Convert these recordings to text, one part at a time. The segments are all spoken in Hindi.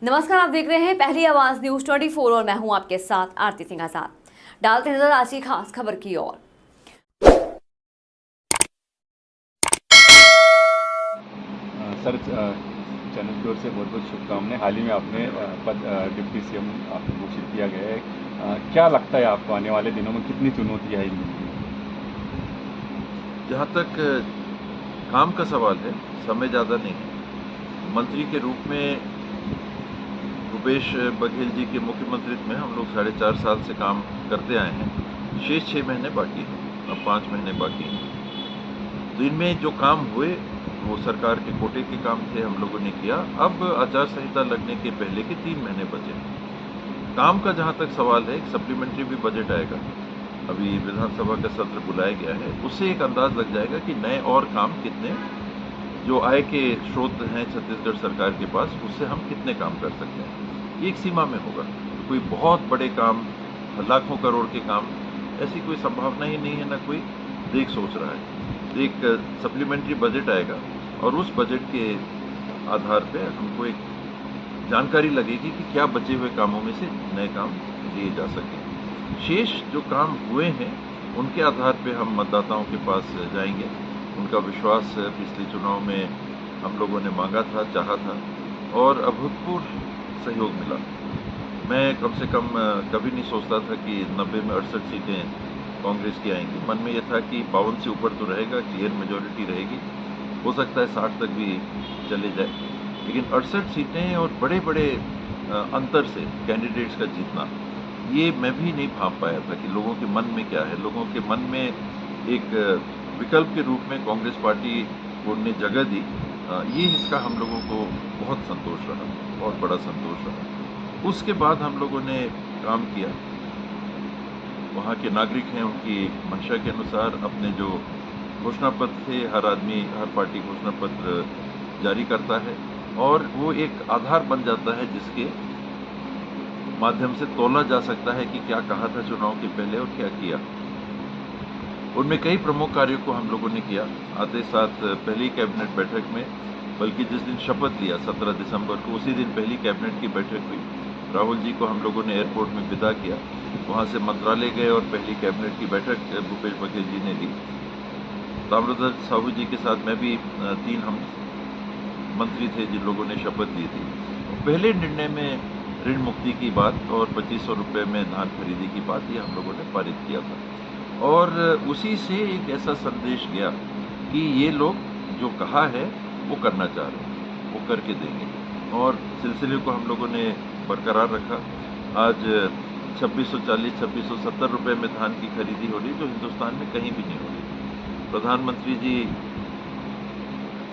नमस्कार, आप देख रहे हैं पहली आवाज न्यूज 24 और मैं हूं आपके साथ आरती सिंह आजाद। डालते नजर आज की खास खबर की ओर। सर, चैनल की ओर से बहुत बहुत शुभकामनाएं। हाल ही में आपने पद डिप्टी सीएम आपको घोषित किया गया है। क्या लगता है आपको आने वाले दिनों में कितनी चुनौती आएगी? जहाँ तक काम का सवाल है, समय ज़्यादा नहीं है। मंत्री के रूप में भूपेश बघेल जी के मुख्यमंत्रित्व में हम लोग 4.5 साल से काम करते आए हैं। शेष 6 महीने बाकी हैं, अब 5 महीने बाकी हैं। तो इनमें जो काम हुए वो सरकार के कोटे के काम थे, हम लोगों ने किया। अब आचार संहिता लगने के पहले के 3 महीने बचे हैं। काम का जहाँ तक सवाल है, एक सप्लीमेंट्री भी बजट आएगा। अभी विधानसभा का सत्र बुलाया गया है, उससे एक अंदाज लग जाएगा कि नए और काम कितने, जो आय के स्रोत हैं छत्तीसगढ़ सरकार के पास, उससे हम कितने काम कर सकते हैं। एक सीमा में होगा। कोई बहुत बड़े काम, लाखों करोड़ के काम, ऐसी कोई संभावना ही नहीं है, ना कोई देख सोच रहा है। तो एक सप्लीमेंट्री बजट आएगा और उस बजट के आधार पे हमको एक जानकारी लगेगी कि क्या बचे हुए कामों में से नए काम लिए जा सकें। शेष जो काम हुए हैं उनके आधार पे हम मतदाताओं के पास जाएंगे। उनका विश्वास पिछले चुनाव में हम लोगों ने मांगा था, चाहा था, और अभूतपूर्व सहयोग मिला। मैं कम से कम कभी नहीं सोचता था कि 90 में 68 सीटें कांग्रेस की आएंगी। मन में यह था कि 52 से ऊपर तो रहेगा, क्लियर मेजोरिटी रहेगी, हो सकता है 60 तक भी चले जाए। लेकिन 68 सीटें और बड़े बड़े अंतर से कैंडिडेट्स का जीतना, ये मैं भी नहीं भांप पाया था कि लोगों के मन में क्या है। लोगों के मन में एक विकल्प के रूप में कांग्रेस पार्टी को ने जगह दी। ये इसका हम लोगों को बहुत संतोष रहा, बहुत बड़ा संतोष रहा। उसके बाद हम लोगों ने काम किया। वहाँ के नागरिक हैं, उनकी मंशा के अनुसार अपने जो घोषणा पत्र थे, हर आदमी, हर पार्टी घोषणा पत्र जारी करता है और वो एक आधार बन जाता है जिसके माध्यम से तोला जा सकता है कि क्या कहा था चुनाव के पहले और क्या किया। उनमें कई प्रमुख कार्यों को हम लोगों ने किया। आते साथ पहली कैबिनेट बैठक में, बल्कि जिस दिन शपथ लिया 17 दिसंबर को, उसी दिन पहली कैबिनेट की बैठक हुई। राहुल जी को हम लोगों ने एयरपोर्ट में विदा किया, वहाँ से मंत्रालय गए और पहली कैबिनेट की बैठक भूपेश बघेल जी ने ली। ताम्रध्वज साहू जी के साथ मैं भी 3 हम मंत्री थे जिन लोगों ने शपथ ली थी। पहले निर्णय में ऋण मुक्ति की बात और 2500 रुपये में धान खरीदी की बात, ये हम लोगों ने पारित किया था। और उसी से एक ऐसा संदेश गया कि ये लोग जो कहा है वो करना चाह रहे हैं, वो करके देंगे। और सिलसिले को हम लोगों ने बरकरार रखा। आज 2640-2670 रुपये में धान की खरीदी हो रही, जो हिंदुस्तान में कहीं भी नहीं हो रही। प्रधानमंत्री जी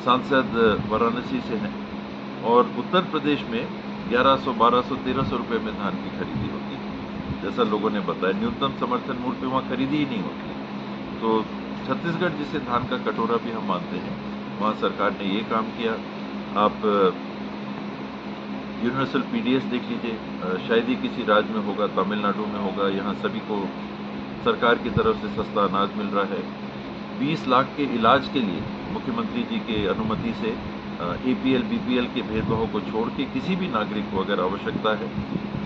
सांसद वाराणसी से हैं और उत्तर प्रदेश में 1100, 1200, 1300 रुपये में धान की खरीदी होती है। जैसा लोगों ने बताया, न्यूनतम समर्थन मूल्य पे वहाँ खरीदी ही नहीं होती। तो छत्तीसगढ़ जिसे धान का कटोरा भी हम मानते हैं, वहाँ सरकार ने ये काम किया। आप यूनिवर्सल पीडीएस देख लीजिए, शायद ही किसी राज्य में होगा, तमिलनाडु में होगा। यहाँ सभी को सरकार की तरफ से सस्ता अनाज मिल रहा है। 20 लाख के इलाज के लिए मुख्यमंत्री जी के अनुमति से एपीएल बीपीएल के भेदभाव को छोड़ के किसी भी नागरिक को अगर आवश्यकता है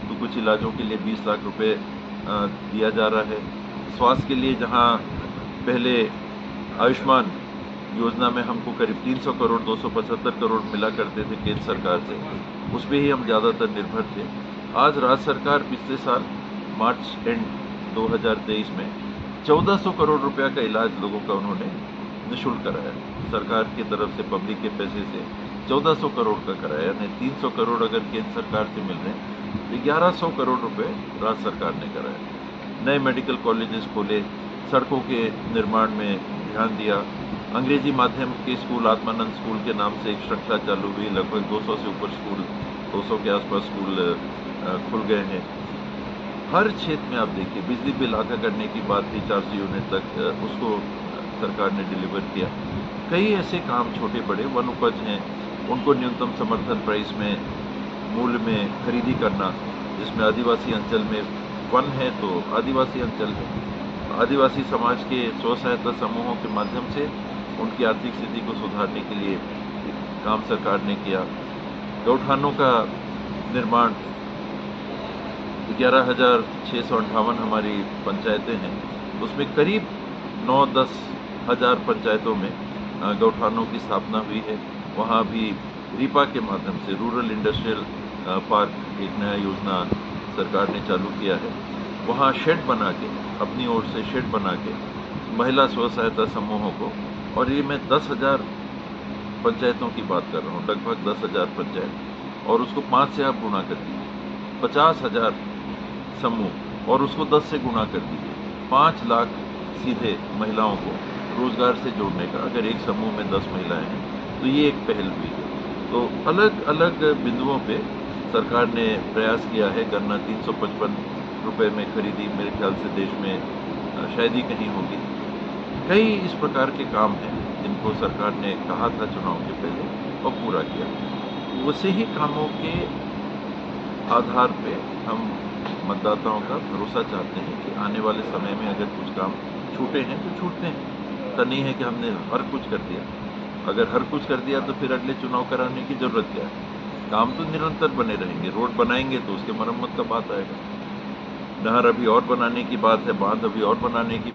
तो कुछ इलाजों के लिए 20 लाख रुपए दिया जा रहा है। स्वास्थ्य के लिए जहां पहले आयुष्मान योजना में हमको करीब 300 करोड़ 275 करोड़ मिला करते थे केंद्र सरकार से, उस पर ही हम ज़्यादातर निर्भर थे। आज राज्य सरकार पिछले साल मार्च एंड 2023 में 1400 करोड़ रुपया का इलाज लोगों का उन्होंने निःशुल्क कराया। सरकार की तरफ से पब्लिक के पैसे से 1400 करोड़ का कराया, यानी 300 करोड़ अगर केंद्र सरकार से मिल रहे हैं तो 1100 करोड़ रुपए राज्य सरकार ने कराया। नए मेडिकल कॉलेजेस खोले, सड़कों के निर्माण में ध्यान दिया। अंग्रेजी माध्यम के स्कूल, आत्मानंद स्कूल के नाम से एक श्रृंखला चालू हुई। लगभग 200 से ऊपर स्कूल, 200 के आसपास स्कूल खुल गए हैं। हर क्षेत्र में आप देखिए, बिजली बिल आधा करने की बात थी 400 यूनिट तक, उसको सरकार ने डिलीवर किया। कई ऐसे काम छोटे बड़े, वन उपज हैं, उनको न्यूनतम समर्थन प्राइस में, मूल्य में खरीदी करना, जिसमें आदिवासी अंचल में वन है तो आदिवासी अंचल है। आदिवासी समाज के स्व सहायता समूहों के माध्यम से उनकी आर्थिक स्थिति को सुधारने के लिए काम सरकार ने किया। गौठानों का निर्माण, 11,658 हमारी पंचायतें हैं, उसमें करीब 9-10 हज़ार पंचायतों में गौठानों की स्थापना हुई है। वहाँ भी रीपा के माध्यम से रूरल इंडस्ट्रियल पार्क एक नया योजना सरकार ने चालू किया है। वहाँ शेड बना के, अपनी ओर से शेड बना के महिला स्व सहायता समूहों को, और ये मैं 10,000 पंचायतों की बात कर रहा हूँ, लगभग 10,000 पंचायत, और उसको 5 से आप गुणा कर दीजिए, 50,000 समूह, और उसको 10 से गुणा कर दीजिए, 5 लाख सीधे महिलाओं को रोजगार से जोड़ने का। अगर एक समूह में 10 महिलाएं हैं तो ये एक पहल हुई है। तो अलग अलग बिंदुओं पे सरकार ने प्रयास किया है। गन्ना 355 रुपए में खरीदी, मेरे ख्याल से देश में शायद ही कहीं होगी। कई इस प्रकार के काम हैं जिनको सरकार ने कहा था चुनाव के पहले और पूरा किया। उसी ही कामों के आधार पे हम मतदाताओं का भरोसा चाहते हैं कि आने वाले समय में अगर कुछ काम छूटे हैं तो छूटते हैं। ऐसा नहीं है कि हमने हर कुछ कर दिया। अगर हर कुछ कर दिया तो फिर अगले चुनाव कराने की जरूरत क्या है? काम तो निरंतर बने रहेंगे। रोड बनाएंगे तो उसके मरम्मत का बात आएगा, नहर अभी और बनाने की बात है, बांध अभी और बनाने की